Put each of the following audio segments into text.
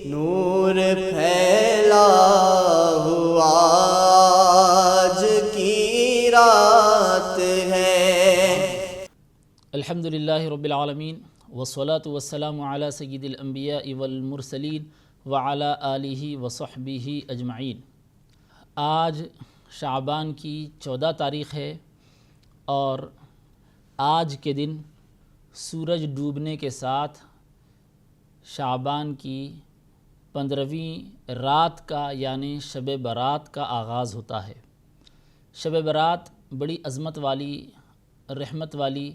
نور پھیلا ہوا آج کی رات ہے۔ الحمدللہ رب العالمین والصلاة والسلام علی سید الانبیاء والمرسلین وعلی آلہ وصحبہ اجمعین۔ آج شعبان کی 14 تاریخ ہے اور آج کے دن سورج ڈوبنے کے ساتھ شعبان کی 15ویں رات کا یعنی شب برات کا آغاز ہوتا ہے۔ شب برات بڑی عظمت والی، رحمت والی،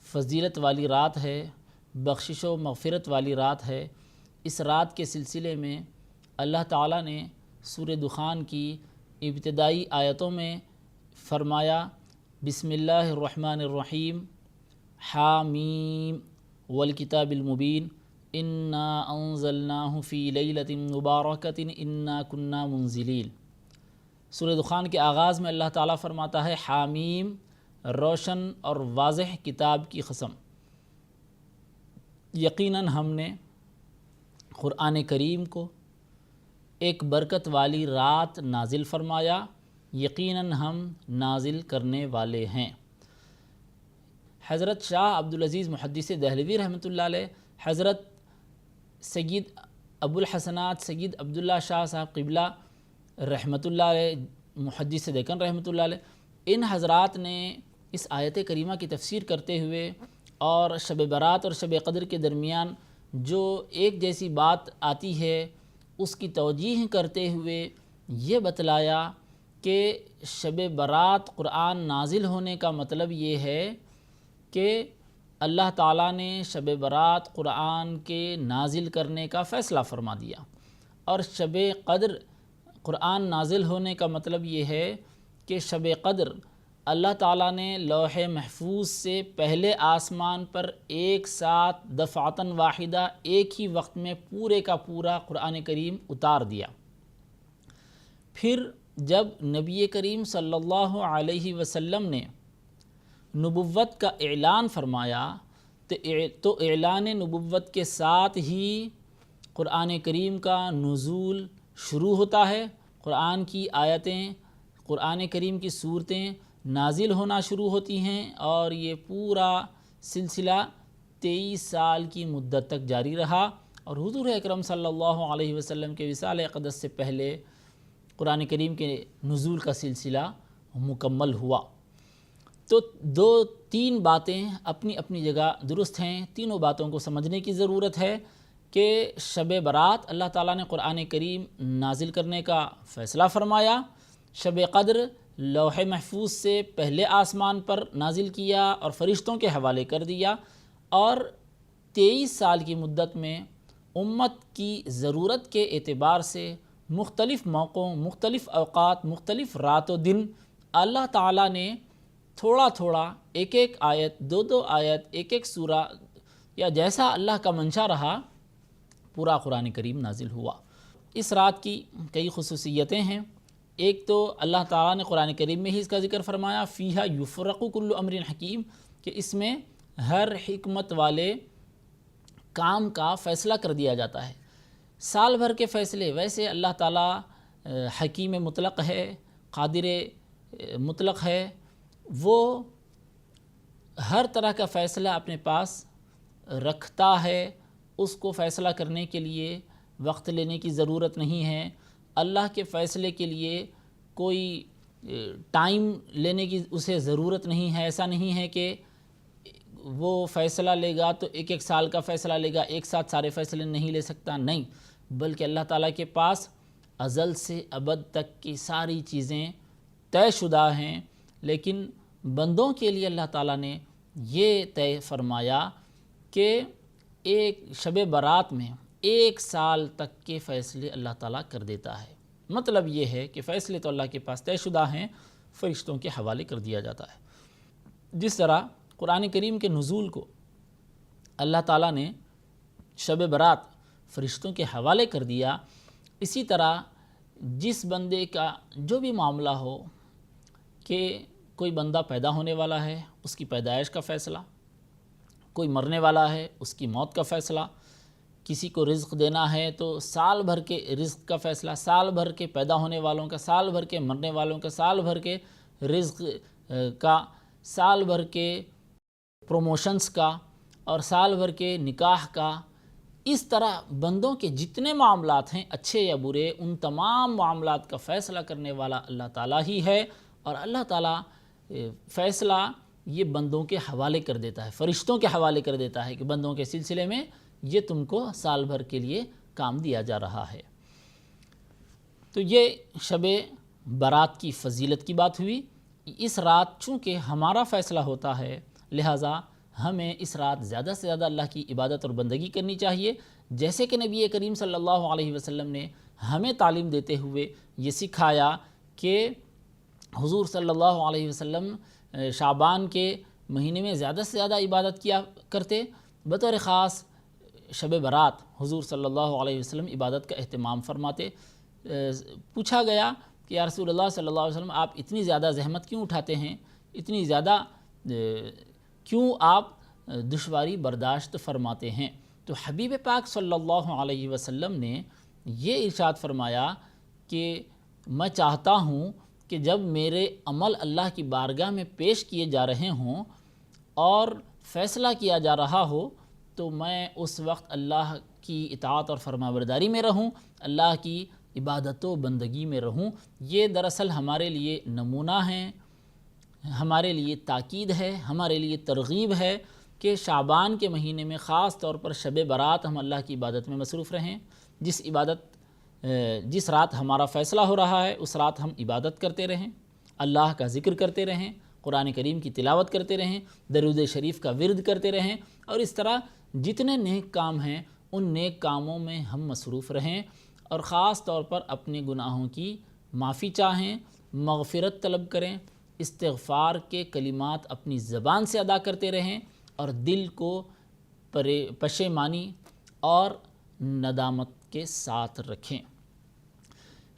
فضیلت والی رات ہے، بخشش و مغفرت والی رات ہے۔ اس رات کے سلسلے میں اللہ تعالیٰ نے سورہ دخان کی ابتدائی آیتوں میں فرمایا بسم اللہ الرحمن الرحیم حامیم والکتاب المبین انا انزلناہ فی لیلۃ مبارکۃ انا کنا منزلین۔ سورہ دخان کے آغاز میں اللہ تعالیٰ فرماتا ہے حامیم، روشن اور واضح کتاب کی قسم، یقیناً ہم نے قرآن کریم کو ایک برکت والی رات نازل فرمایا، یقیناً ہم نازل کرنے والے ہیں۔ حضرت شاہ عبدالعزیز محدث دہلوی رحمۃ اللہ علیہ، حضرت سید ابو الحسنات سید عبداللہ شاہ صاحب قبلہ رحمۃ اللہ علیہ، محدث دکن رحمۃ اللہ علیہ، ان حضرات نے اس آیت کریمہ کی تفسیر کرتے ہوئے اور شب برات اور شب قدر کے درمیان جو ایک جیسی بات آتی ہے اس کی توجیہ کرتے ہوئے یہ بتلایا کہ شب برات قرآن نازل ہونے کا مطلب یہ ہے کہ اللہ تعالیٰ نے شب برات قرآن کے نازل کرنے کا فیصلہ فرما دیا، اور شب قدر قرآن نازل ہونے کا مطلب یہ ہے کہ شب قدر اللہ تعالیٰ نے لوح محفوظ سے پہلے آسمان پر ایک ساتھ دفعتاً واحدہ ایک ہی وقت میں پورے کا پورا قرآن کریم اتار دیا۔ پھر جب نبی کریم صلی اللہ علیہ وسلم نے نبوت کا اعلان فرمایا تو اعلان نبوت کے ساتھ ہی قرآن کریم کا نزول شروع ہوتا ہے، قرآن کی آیتیں، قرآن کریم کی صورتیں نازل ہونا شروع ہوتی ہیں، اور یہ پورا سلسلہ 23 سال کی مدت تک جاری رہا، اور حضور اکرم صلی اللہ علیہ وسلم کے وصال اقدس سے پہلے قرآن کریم کے نزول کا سلسلہ مکمل ہوا۔ تو 2-3 باتیں اپنی اپنی جگہ درست ہیں، تینوں باتوں کو سمجھنے کی ضرورت ہے کہ شب برات اللہ تعالیٰ نے قرآن کریم نازل کرنے کا فیصلہ فرمایا، شب قدر لوح محفوظ سے پہلے آسمان پر نازل کیا اور فرشتوں کے حوالے کر دیا، اور 23 سال کی مدت میں امت کی ضرورت کے اعتبار سے مختلف موقعوں، مختلف اوقات، مختلف رات و دن اللہ تعالیٰ نے تھوڑا تھوڑا ایک ایک آیت، 2 آیت، ایک سورہ، یا جیسا اللہ کا منشا رہا پورا قرآن کریم نازل ہوا۔ اس رات کی کئی خصوصیتیں ہیں۔ ایک تو اللہ تعالیٰ نے قرآن کریم میں ہی اس کا ذکر فرمایا فیہا یفرق کل امر حکیم، کہ اس میں ہر حکمت والے کام کا فیصلہ کر دیا جاتا ہے۔ سال بھر کے فیصلے، ویسے اللہ تعالیٰ حکیم مطلق ہے، قادر مطلق ہے، وہ ہر طرح کا فیصلہ اپنے پاس رکھتا ہے، اس کو فیصلہ کرنے کے لیے وقت لینے کی ضرورت نہیں ہے۔ اللہ کے فیصلے کے لیے کوئی ٹائم لینے کی اسے ضرورت نہیں ہے۔ ایسا نہیں ہے کہ وہ فیصلہ لے گا تو ایک سال کا فیصلہ لے گا، ایک ساتھ سارے فیصلے نہیں لے سکتا، نہیں، بلکہ اللہ تعالیٰ کے پاس ازل سے ابد تک کی ساری چیزیں طے شدہ ہیں، لیکن بندوں کے لیے اللہ تعالیٰ نے یہ طے فرمایا کہ ایک شب برات میں 1 سال تک کے فیصلے اللہ تعالیٰ کر دیتا ہے۔ مطلب یہ ہے کہ فیصلے تو اللہ کے پاس طے شدہ ہیں، فرشتوں کے حوالے کر دیا جاتا ہے۔ جس طرح قرآن کریم کے نزول کو اللہ تعالیٰ نے شب برات فرشتوں کے حوالے کر دیا، اسی طرح جس بندے کا جو بھی معاملہ ہو کہ کوئی بندہ پیدا ہونے والا ہے، اس کی پیدائش کا فیصلہ، کوئی مرنے والا ہے، اس کی موت کا فیصلہ، کسی کو رزق دینا ہے تو سال بھر کے رزق کا فیصلہ، سال بھر کے پیدا ہونے والوں کا، سال بھر کے مرنے والوں کا، سال بھر کے رزق کا، سال بھر کے پروموشنز کا اور سال بھر کے نکاح کا، اس طرح بندوں کے جتنے معاملات ہیں اچھے یا برے، ان تمام معاملات کا فیصلہ کرنے والا اللہ تعالیٰ ہی ہے، اور اللہ تعالیٰ فیصلہ یہ بندوں کے حوالے کر دیتا ہے، فرشتوں کے حوالے کر دیتا ہے کہ بندوں کے سلسلے میں یہ تم کو سال بھر کے لیے کام دیا جا رہا ہے۔ تو یہ شب برات کی فضیلت کی بات ہوئی۔ اس رات چونکہ ہمارا فیصلہ ہوتا ہے، لہٰذا ہمیں اس رات زیادہ سے زیادہ اللہ کی عبادت اور بندگی کرنی چاہیے، جیسے کہ نبی کریم صلی اللہ علیہ وسلم نے ہمیں تعلیم دیتے ہوئے یہ سکھایا کہ حضور صلی اللہ علیہ وسلم شعبان کے مہینے میں زیادہ سے زیادہ عبادت کیا کرتے، بطور خاص شب برات حضور صلی اللہ علیہ وسلم عبادت کا اہتمام فرماتے۔ پوچھا گیا کہ یا رسول اللہ صلی اللہ علیہ وسلم آپ اتنی زیادہ زحمت کیوں اٹھاتے ہیں، اتنی زیادہ کیوں آپ دشواری برداشت فرماتے ہیں؟ تو حبیب پاک صلی اللہ علیہ وسلم نے یہ ارشاد فرمایا کہ میں چاہتا ہوں کہ جب میرے عمل اللہ کی بارگاہ میں پیش کیے جا رہے ہوں اور فیصلہ کیا جا رہا ہو تو میں اس وقت اللہ کی اطاعت اور فرمانبرداری میں رہوں، اللہ کی عبادت و بندگی میں رہوں۔ یہ دراصل ہمارے لیے نمونہ ہیں، ہمارے لیے تاکید ہے، ہمارے لیے ترغیب ہے کہ شعبان کے مہینے میں خاص طور پر شب برات ہم اللہ کی عبادت میں مصروف رہیں۔ جس رات ہمارا فیصلہ ہو رہا ہے اس رات ہم عبادت کرتے رہیں، اللہ کا ذکر کرتے رہیں، قرآن کریم کی تلاوت کرتے رہیں، درود شریف کا ورد کرتے رہیں، اور اس طرح جتنے نیک کام ہیں ان نیک کاموں میں ہم مصروف رہیں، اور خاص طور پر اپنے گناہوں کی معافی چاہیں، مغفرت طلب کریں، استغفار کے کلمات اپنی زبان سے ادا کرتے رہیں، اور دل کو پشیمانی اور ندامت کے ساتھ رکھیں۔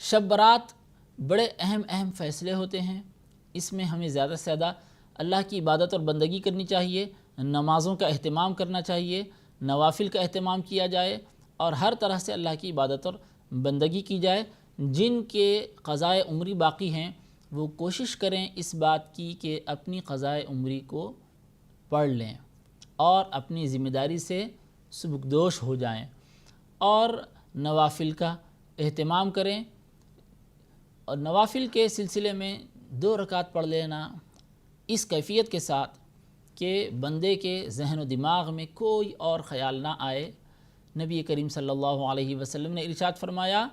شب برات بڑے اہم فیصلے ہوتے ہیں، اس میں ہمیں زیادہ سے زیادہ اللہ کی عبادت اور بندگی کرنی چاہیے، نمازوں کا اہتمام کرنا چاہیے، نوافل کا اہتمام کیا جائے، اور ہر طرح سے اللہ کی عبادت اور بندگی کی جائے۔ جن کے قضائے عمری باقی ہیں وہ کوشش کریں اس بات کی کہ اپنی قضائے عمری کو پڑھ لیں اور اپنی ذمہ داری سے سبکدوش ہو جائیں، اور نوافل کا اہتمام کریں۔ اور نوافل کے سلسلے میں 2 رکعت پڑھ لینا اس کیفیت کے ساتھ کہ بندے کے ذہن و دماغ میں کوئی اور خیال نہ آئے۔ نبی کریم صلی اللہ علیہ وسلم نے ارشاد فرمایا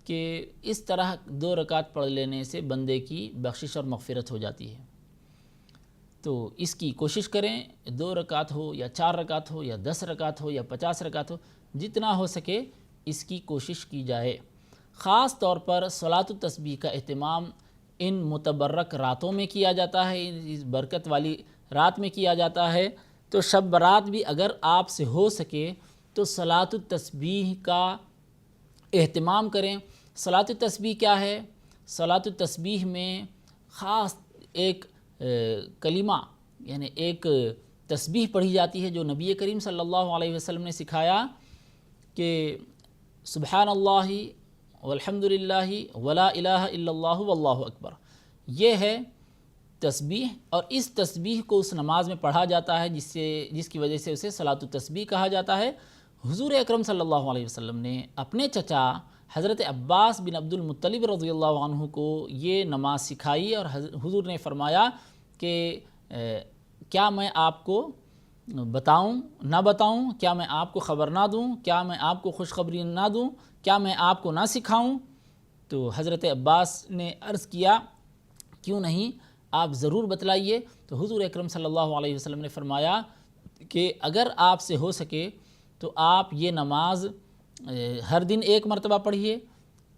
کہ اس طرح 2 رکعت پڑھ لینے سے بندے کی بخشش اور مغفرت ہو جاتی ہے۔ تو اس کی کوشش کریں، 2 رکعت ہو یا 4 رکعت ہو یا 10 رکعت ہو یا 50 رکعت ہو، جتنا ہو سکے اس کی کوشش کی جائے۔ خاص طور پر صلاۃ التسبیح کا اہتمام ان متبرک راتوں میں کیا جاتا ہے، اس برکت والی رات میں کیا جاتا ہے۔ تو شب برات بھی اگر آپ سے ہو سکے تو صلاۃ التسبیح کا اہتمام کریں۔ صلاۃ التسبیح کیا ہے؟ صلاۃ التسبیح میں خاص ایک کلمہ یعنی ایک تسبیح پڑھی جاتی ہے جو نبی کریم صلی اللہ علیہ وسلم نے سکھایا کہ سبحان اللہ والحمد للہ ولا الہ الا اللہ واللہ اکبر۔ یہ ہے تسبیح، اور اس تسبیح کو اس نماز میں پڑھا جاتا ہے جس کی وجہ سے اسے صلاۃ التسبیح کہا جاتا ہے۔ حضور اکرم صلی اللہ علیہ وسلم نے اپنے چچا حضرت عباس بن عبد المطلب رضی اللہ عنہ کو یہ نماز سکھائی، اور حضور نے فرمایا کہ کیا میں آپ کو بتاؤں نہ بتاؤں، کیا میں آپ کو خبر نہ دوں، کیا میں آپ کو خوشخبری نہ دوں، کیا میں آپ کو نہ سکھاؤں؟ تو حضرت عباس نے عرض کیا کیوں نہیں، آپ ضرور بتلائیے۔ تو حضور اکرم صلی اللہ علیہ وسلم نے فرمایا کہ اگر آپ سے ہو سکے تو آپ یہ نماز ہر دن 1 مرتبہ پڑھیے،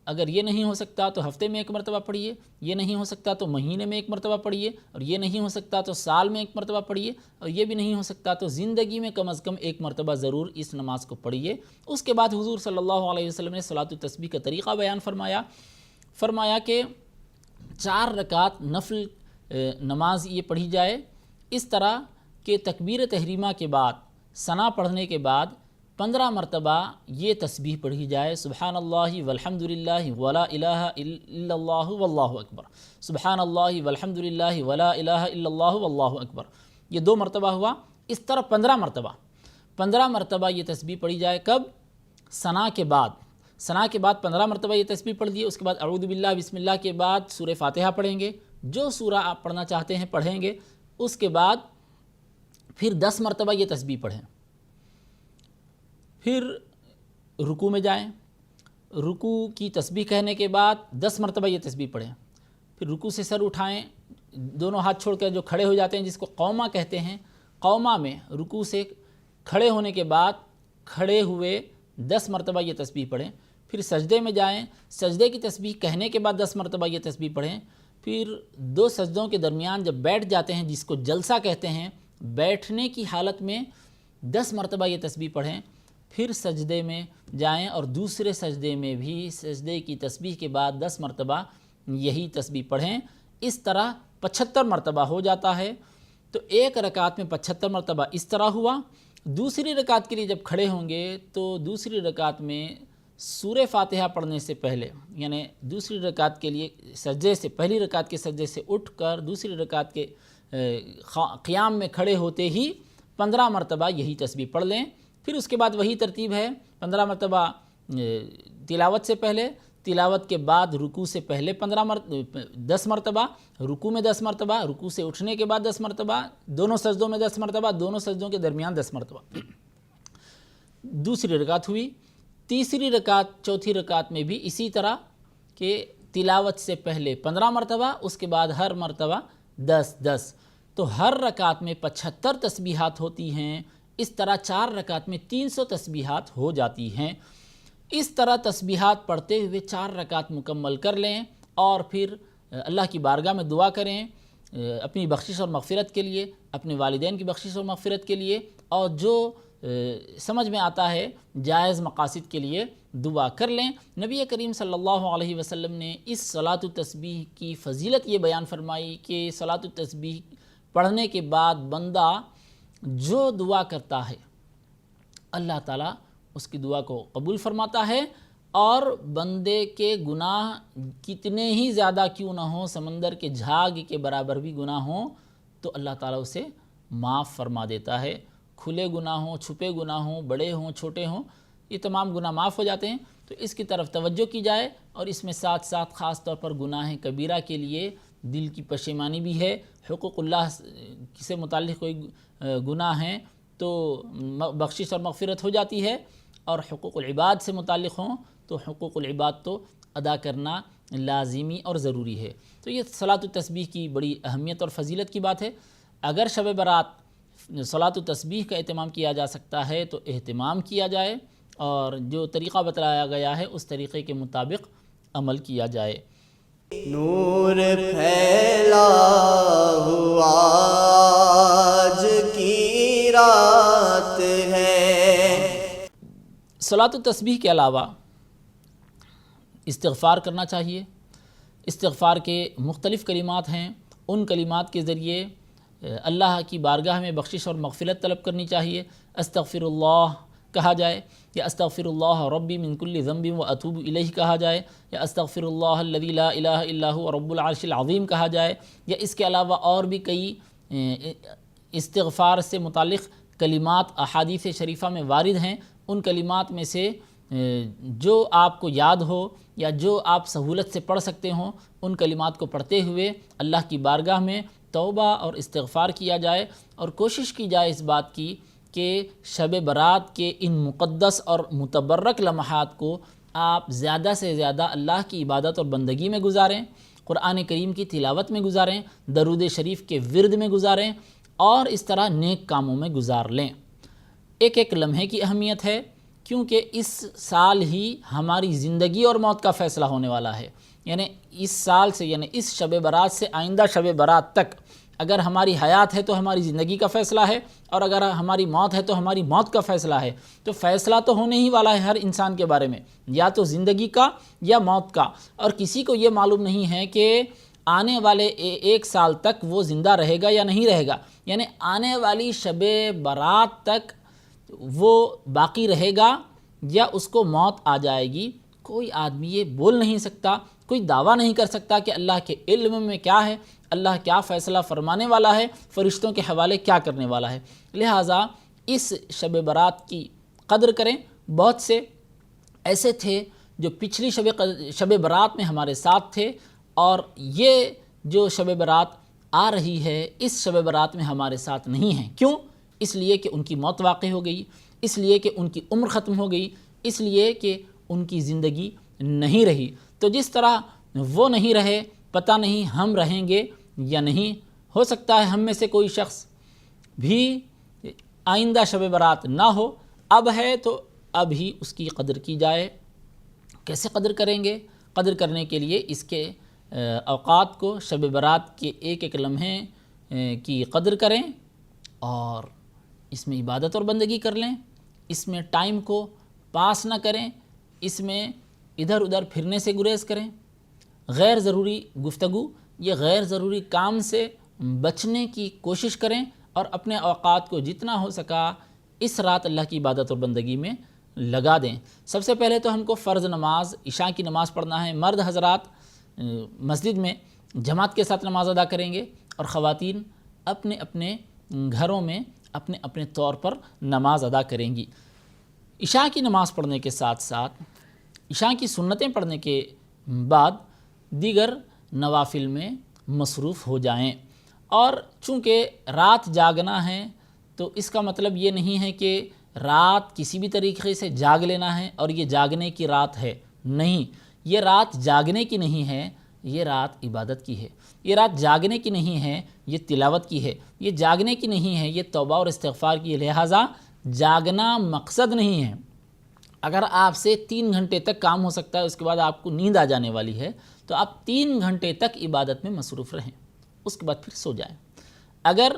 اگر یہ نہیں ہو سکتا تو ہفتے میں 1 مرتبہ پڑھیے، یہ نہیں ہو سکتا تو مہینے میں 1 مرتبہ پڑھیے، اور یہ نہیں ہو سکتا تو سال میں 1 مرتبہ پڑھیے، اور یہ بھی نہیں ہو سکتا تو زندگی میں کم از کم 1 مرتبہ ضرور اس نماز کو پڑھیے۔ اس کے بعد حضور صلی اللہ علیہ وسلم نے صلاۃ التسبیح کا طریقہ بیان فرمایا کہ 4 رکعت نفل نماز یہ پڑھی جائے، اس طرح کہ تکبیر تحریمہ کے بعد ثنا پڑھنے کے بعد 15 مرتبہ یہ تسبیح پڑھی جائے، سبحان اللہ والحمد للہ ولا الہ الا اللہ واللہ اکبر، سبحان اللہ والحمد للہ ولا الہ الا اللہ واللہ اکبر، یہ 2 مرتبہ ہوا۔ اس طرح 15 مرتبہ یہ تسبیح پڑھی جائے۔ کب؟ ثنا کے بعد 15 مرتبہ یہ تسبیح پڑھ دیے، اس کے بعد اعوذ باللہ بسم اللہ کے بعد سورہ فاتحہ پڑھیں گے، جو سورہ آپ پڑھنا چاہتے ہیں پڑھیں گے، اس کے بعد پھر 10 مرتبہ یہ تسبیح پڑھیں، پھر رکوع میں جائیں، رکوع کی تسبیح کہنے کے بعد 10 مرتبہ یہ تسبیح پڑھیں، پھر رکوع سے سر اٹھائیں، دونوں ہاتھ چھوڑ کر جو کھڑے ہو جاتے ہیں جس کو قومہ کہتے ہیں، قومہ میں رکوع سے کھڑے ہونے کے بعد کھڑے ہوئے 10 مرتبہ یہ تسبیح پڑھیں، پھر سجدے میں جائیں، سجدے کی تسبیح کہنے کے بعد 10 مرتبہ یہ تسبیح پڑھیں، پھر 2 سجدوں کے درمیان جب بیٹھ جاتے ہیں جس کو جلسہ کہتے ہیں، بیٹھنے کی حالت میں 10 مرتبہ یہ تسبیح پڑھیں، پھر سجدے میں جائیں اور دوسرے سجدے میں بھی سجدے کی تسبیح کے بعد 10 مرتبہ یہی تسبیح پڑھیں۔ اس طرح 75 مرتبہ ہو جاتا ہے۔ تو ایک رکعت میں 75 مرتبہ اس طرح ہوا۔ دوسری رکعت کے لیے جب کھڑے ہوں گے تو دوسری رکعت میں سورہ فاتحہ پڑھنے سے پہلے، یعنی دوسری رکعت کے لیے سجدے سے، پہلی رکعت کے سجدے سے اٹھ کر دوسری رکعت کے قیام میں کھڑے ہوتے ہی 15 مرتبہ یہی تسبیح پڑھ لیں۔ پھر اس کے بعد وہی ترتیب ہے، 15 مرتبہ تلاوت سے پہلے، تلاوت کے بعد رکوع سے پہلے 10 مرتبہ، رکوع میں 10 مرتبہ، رکوع سے اٹھنے کے بعد 10 مرتبہ، دونوں سجدوں میں 10 مرتبہ، دونوں سجدوں کے درمیان 10 مرتبہ۔ دوسری رکعت ہوئی، تیسری رکعت، چوتھی رکعت میں بھی اسی طرح کہ تلاوت سے پہلے 15 مرتبہ، اس کے بعد ہر مرتبہ 10 تو ہر رکعت میں 75 تسبیحات ہوتی ہیں۔ اس طرح 4 رکعت میں 300 تسبیحات ہو جاتی ہیں۔ اس طرح تسبیحات پڑھتے ہوئے 4 رکعت مکمل کر لیں اور پھر اللہ کی بارگاہ میں دعا کریں اپنی بخشش اور مغفرت کے لیے، اپنے والدین کی بخشش اور مغفرت کے لیے، اور جو سمجھ میں آتا ہے جائز مقاصد کے لیے دعا کر لیں۔ نبی کریم صلی اللہ علیہ وسلم نے اس صلاۃ التسبیح کی فضیلت یہ بیان فرمائی کہ صلاۃ التسبیح پڑھنے کے بعد بندہ جو دعا کرتا ہے اللہ تعالیٰ اس کی دعا کو قبول فرماتا ہے، اور بندے کے گناہ کتنے ہی زیادہ کیوں نہ ہوں، سمندر کے جھاگ کے برابر بھی گناہ ہوں تو اللہ تعالیٰ اسے معاف فرما دیتا ہے۔ کھلے گناہ ہوں، چھپے گناہ ہوں، بڑے ہوں، چھوٹے ہوں، یہ تمام گناہ معاف ہو جاتے ہیں۔ تو اس کی طرف توجہ کی جائے، اور اس میں ساتھ ساتھ خاص طور پر گناہ کبیرہ کے لیے دل کی پشیمانی بھی ہے۔ حقوق اللہ سے متعلق کوئی گناہ ہیں تو بخشش اور مغفرت ہو جاتی ہے، اور حقوق العباد سے متعلق ہوں تو حقوق العباد تو ادا کرنا لازمی اور ضروری ہے۔ تو یہ صلاۃ التسبیح کی بڑی اہمیت اور فضیلت کی بات ہے۔ اگر شب برات صلاۃ التسبیح کا اہتمام کیا جا سکتا ہے تو اہتمام کیا جائے، اور جو طریقہ بتلایا گیا ہے اس طریقے کے مطابق عمل کیا جائے۔ نور پھیلا ہوا آج کی رات ہے۔ صلاۃ التسبیح کے علاوہ استغفار کرنا چاہیے۔ استغفار کے مختلف کلمات ہیں، ان کلمات کے ذریعے اللہ کی بارگاہ میں بخشش اور مغفرت طلب کرنی چاہیے۔ استغفر اللہ کہا جائے، یا استغفر اللہ ربی من کل ذنب و اتوب الیہ کہا جائے، یا استغفر اللہ الذی لا الہ الا هو رب العرش العظیم کہا جائے، یا اس کے علاوہ اور بھی کئی استغفار سے متعلق کلمات احادیث شریفہ میں وارد ہیں۔ ان کلمات میں سے جو آپ کو یاد ہو یا جو آپ سہولت سے پڑھ سکتے ہوں، ان کلمات کو پڑھتے ہوئے اللہ کی بارگاہ میں توبہ اور استغفار کیا جائے، اور کوشش کی جائے اس بات کی کہ شب برات کے ان مقدس اور متبرک لمحات کو آپ زیادہ سے زیادہ اللہ کی عبادت اور بندگی میں گزاریں، قرآن کریم کی تلاوت میں گزاریں، درود شریف کے ورد میں گزاریں، اور اس طرح نیک کاموں میں گزار لیں۔ ایک ایک لمحے کی اہمیت ہے، کیونکہ اس سال ہی ہماری زندگی اور موت کا فیصلہ ہونے والا ہے۔ یعنی اس سال سے، یعنی اس شب برات سے آئندہ شب برات تک اگر ہماری حیات ہے تو ہماری زندگی کا فیصلہ ہے، اور اگر ہماری موت ہے تو ہماری موت کا فیصلہ ہے۔ تو فیصلہ تو ہونے ہی والا ہے ہر انسان کے بارے میں، یا تو زندگی کا یا موت کا، اور کسی کو یہ معلوم نہیں ہے کہ آنے والے 1 سال تک وہ زندہ رہے گا یا نہیں رہے گا۔ یعنی آنے والی شب برات تک وہ باقی رہے گا یا اس کو موت آ جائے گی، کوئی آدمی یہ بول نہیں سکتا، کوئی دعویٰ نہیں کر سکتا کہ اللہ کے علم میں کیا ہے، اللہ کیا فیصلہ فرمانے والا ہے، فرشتوں کے حوالے کیا کرنے والا ہے۔ لہٰذا اس شب برات کی قدر کریں۔ بہت سے ایسے تھے جو پچھلی شب برات میں ہمارے ساتھ تھے، اور یہ جو شب برات آ رہی ہے اس شب برات میں ہمارے ساتھ نہیں ہیں۔ کیوں؟ اس لیے کہ ان کی موت واقع ہو گئی، اس لیے کہ ان کی عمر ختم ہو گئی، اس لیے کہ ان کی زندگی نہیں رہی۔ تو جس طرح وہ نہیں رہے، پتہ نہیں ہم رہیں گے یا نہیں۔ ہو سکتا ہے ہم میں سے کوئی شخص بھی آئندہ شب برات نہ ہو، اب ہے تو اب ہی اس کی قدر کی جائے۔ کیسے قدر کریں گے؟ قدر کرنے کے لیے اس کے اوقات کو، شب برات کے ایک ایک لمحے کی قدر کریں، اور اس میں عبادت اور بندگی کر لیں، اس میں ٹائم کو پاس نہ کریں، اس میں ادھر ادھر پھرنے سے گریز کریں، غیر ضروری گفتگو یا غیر ضروری کام سے بچنے کی کوشش کریں، اور اپنے اوقات کو جتنا ہو سکا اس رات اللہ کی عبادت اور بندگی میں لگا دیں۔ سب سے پہلے تو ہم کو فرض نماز عشاء کی نماز پڑھنا ہے۔ مرد حضرات مسجد میں جماعت کے ساتھ نماز ادا کریں گے، اور خواتین اپنے اپنے گھروں میں اپنے اپنے طور پر نماز ادا کریں گی۔ عشاء کی نماز پڑھنے کے ساتھ ساتھ عشاء کی سنتیں پڑھنے کے بعد دیگر نوافل میں مصروف ہو جائیں۔ اور چونکہ رات جاگنا ہے تو اس کا مطلب یہ نہیں ہے کہ رات کسی بھی طریقے سے جاگ لینا ہے اور یہ جاگنے کی رات ہے، نہیں، یہ رات جاگنے کی نہیں ہے، یہ رات عبادت کی ہے۔ یہ رات جاگنے کی نہیں ہے، یہ تلاوت کی ہے۔ یہ جاگنے کی نہیں ہے، یہ توبہ اور استغفار کی ہے۔ لہٰذا جاگنا مقصد نہیں ہے۔ اگر آپ سے 3 گھنٹے تک کام ہو سکتا ہے، اس کے بعد آپ کو نیند آ جانے والی ہے، تو آپ 3 گھنٹے تک عبادت میں مصروف رہیں، اس کے بعد پھر سو جائیں۔ اگر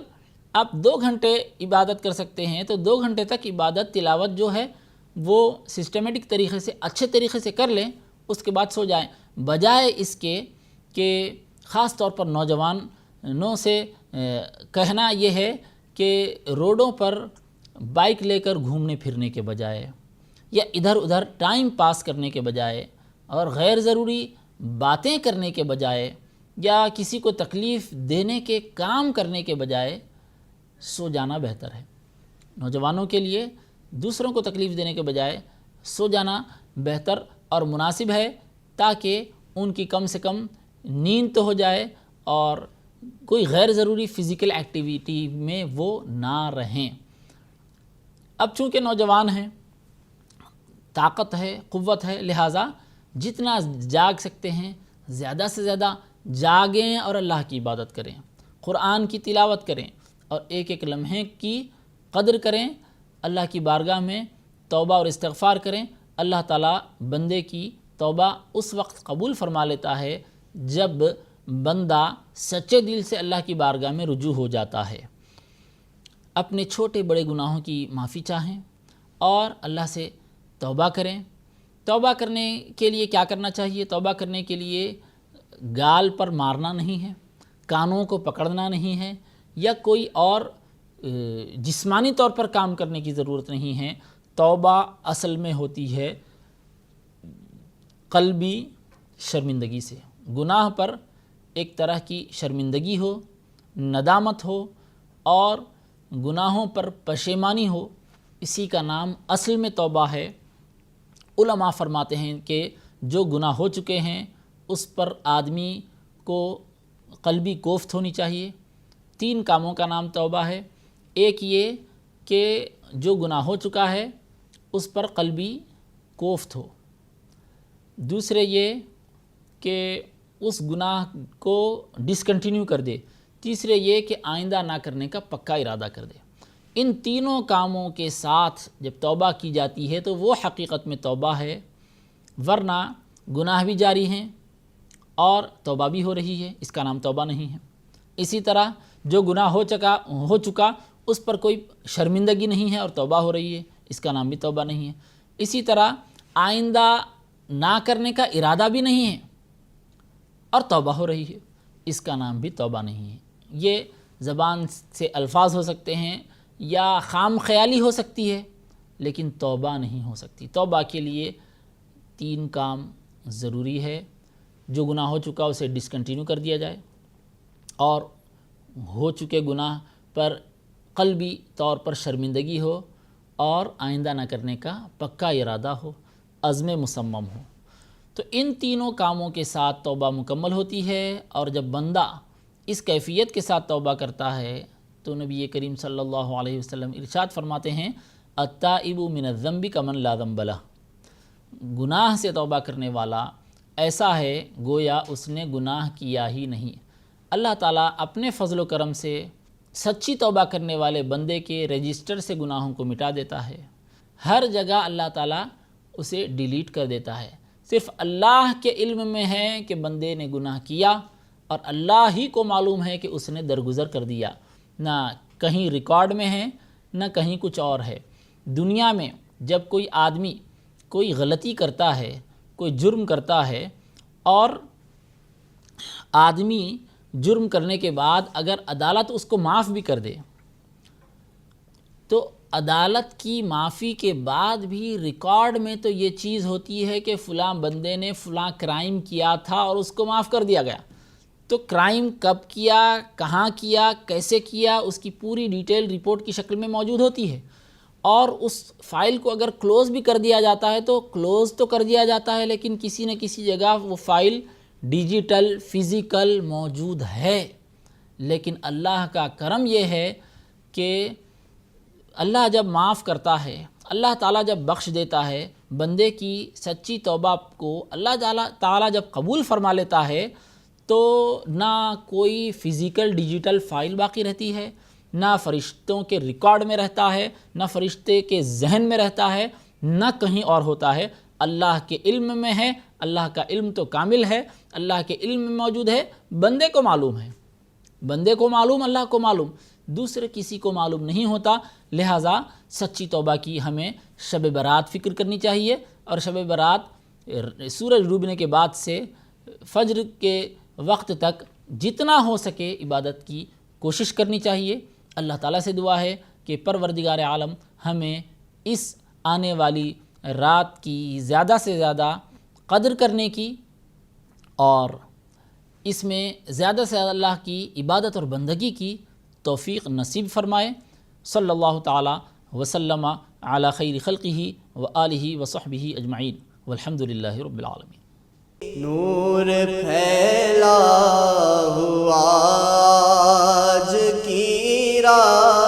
آپ 2 گھنٹے عبادت کر سکتے ہیں تو 2 گھنٹے تک عبادت تلاوت جو ہے وہ سسٹمیٹک طریقے سے، اچھے طریقے سے کر لیں، اس کے بعد سو جائیں، بجائے اس کے کہ خاص طور پر نوجوانوں سے کہنا یہ ہے کہ روڈوں پر بائک لے کر گھومنے پھرنے کے بجائے یا ادھر ادھر ٹائم پاس کرنے کے بجائے اور غیر ضروری باتیں کرنے کے بجائے یا کسی کو تکلیف دینے کے کام کرنے کے بجائے سو جانا بہتر ہے۔ نوجوانوں کے لیے دوسروں کو تکلیف دینے کے بجائے سو جانا بہتر اور مناسب ہے، تاکہ ان کی کم سے کم نیند تو ہو جائے اور کوئی غیر ضروری فزیکل ایکٹیویٹی میں وہ نہ رہیں۔ اب چونکہ نوجوان ہیں، طاقت ہے، قوت ہے، لہٰذا جتنا جاگ سکتے ہیں زیادہ سے زیادہ جاگیں اور اللہ کی عبادت کریں، قرآن کی تلاوت کریں اور ایک ایک لمحے کی قدر کریں، اللہ کی بارگاہ میں توبہ اور استغفار کریں۔ اللہ تعالیٰ بندے کی توبہ اس وقت قبول فرما لیتا ہے جب بندہ سچے دل سے اللہ کی بارگاہ میں رجوع ہو جاتا ہے۔ اپنے چھوٹے بڑے گناہوں کی معافی چاہیں اور اللہ سے توبہ کریں۔ توبہ کرنے کے لیے کیا کرنا چاہیے؟ توبہ کرنے کے لیے گال پر مارنا نہیں ہے، کانوں کو پکڑنا نہیں ہے، یا کوئی اور جسمانی طور پر کام کرنے کی ضرورت نہیں ہے۔ توبہ اصل میں ہوتی ہے قلبی شرمندگی سے۔ گناہ پر ایک طرح کی شرمندگی ہو، ندامت ہو اور گناہوں پر پشیمانی ہو، اسی کا نام اصل میں توبہ ہے۔ علماء فرماتے ہیں کہ جو گناہ ہو چکے ہیں اس پر آدمی کو قلبی کوفت ہونی چاہیے۔ 3 کاموں کا نام توبہ ہے۔ ایک یہ کہ جو گناہ ہو چکا ہے اس پر قلبی کوفت ہو، دوسرے یہ کہ اس گناہ کو ڈسکنٹینیو کر دے، تیسرے یہ کہ آئندہ نہ کرنے کا پکا ارادہ کر دے۔ ان تینوں کاموں کے ساتھ جب توبہ کی جاتی ہے تو وہ حقیقت میں توبہ ہے، ورنہ گناہ بھی جاری ہیں اور توبہ بھی ہو رہی ہے، اس کا نام توبہ نہیں ہے۔ اسی طرح جو گناہ ہو چکا اس پر کوئی شرمندگی نہیں ہے اور توبہ ہو رہی ہے، اس کا نام بھی توبہ نہیں ہے۔ اسی طرح آئندہ نہ کرنے کا ارادہ بھی نہیں ہے اور توبہ ہو رہی ہے، اس کا نام بھی توبہ نہیں ہے۔ یہ زبان سے الفاظ ہو سکتے ہیں یا خام خیالی ہو سکتی ہے، لیکن توبہ نہیں ہو سکتی۔ توبہ کے لیے 3 کام ضروری ہے۔ جو گناہ ہو چکا اسے ڈسکنٹینیو کر دیا جائے، اور ہو چکے گناہ پر قلبی طور پر شرمندگی ہو، اور آئندہ نہ کرنے کا پکا ارادہ ہو، عزم مصمم ہو۔ تو ان تینوں کاموں کے ساتھ توبہ مکمل ہوتی ہے، اور جب بندہ اس کیفیت کے ساتھ توبہ کرتا ہے تو نبی کریم صلی اللہ علیہ وسلم ارشاد فرماتے ہیں التائب من الذنب کمن لا ذنب لہ، گناہ سے توبہ کرنے والا ایسا ہے گویا اس نے گناہ کیا ہی نہیں۔ اللہ تعالیٰ اپنے فضل و کرم سے سچی توبہ کرنے والے بندے کے رجسٹر سے گناہوں کو مٹا دیتا ہے۔ ہر جگہ اللہ تعالیٰ اسے ڈیلیٹ کر دیتا ہے۔ صرف اللہ کے علم میں ہے کہ بندے نے گناہ کیا، اور اللہ ہی کو معلوم ہے کہ اس نے درگزر کر دیا، نہ کہیں ریکارڈ میں ہے نہ کہیں کچھ اور ہے۔ دنیا میں جب کوئی آدمی کوئی غلطی کرتا ہے، کوئی جرم کرتا ہے، اور آدمی جرم کرنے کے بعد اگر عدالت اس کو معاف بھی کر دے، تو عدالت کی معافی کے بعد بھی ریکارڈ میں تو یہ چیز ہوتی ہے کہ فلاں بندے نے فلاں کرائم کیا تھا اور اس کو معاف کر دیا گیا۔ تو کرائم کب کیا، کہاں کیا، کیسے کیا، اس کی پوری ڈیٹیل رپورٹ کی شکل میں موجود ہوتی ہے، اور اس فائل کو اگر کلوز بھی کر دیا جاتا ہے تو کلوز تو کر دیا جاتا ہے، لیکن کسی نہ کسی جگہ وہ فائل ڈیجیٹل فزیکل موجود ہے۔ لیکن اللہ کا کرم یہ ہے کہ اللہ جب معاف کرتا ہے، اللہ تعالیٰ جب بخش دیتا ہے، بندے کی سچی توبہ کو اللہ تعالیٰ جب قبول فرما لیتا ہے، تو نہ کوئی فزیکل ڈیجیٹل فائل باقی رہتی ہے، نہ فرشتوں کے ریکارڈ میں رہتا ہے، نہ فرشتے کے ذہن میں رہتا ہے، نہ کہیں اور ہوتا ہے۔ اللہ کے علم میں ہے، اللہ کا علم تو کامل ہے، اللہ کے علم میں موجود ہے، بندے کو معلوم ہے، بندے کو معلوم، اللہ کو معلوم، دوسرے کسی کو معلوم نہیں ہوتا۔ لہٰذا سچی توبہ کی ہمیں شب برات فکر کرنی چاہیے، اور شب برات سورج ڈوبنے کے بعد سے فجر کے وقت تک جتنا ہو سکے عبادت کی کوشش کرنی چاہیے۔ اللہ تعالیٰ سے دعا ہے کہ پروردگار عالم ہمیں اس آنے والی رات کی زیادہ سے زیادہ قدر کرنے کی، اور اس میں زیادہ سے زیادہ اللہ کی عبادت اور بندگی کی توفیق نصیب فرمائے۔ صلی اللہ تعالی وسلم علی خیر خلقہ وآلہ وصحبہ اجمعین، والحمد للہ رب العالمین۔ نور پھیلا ہوا آج کی رات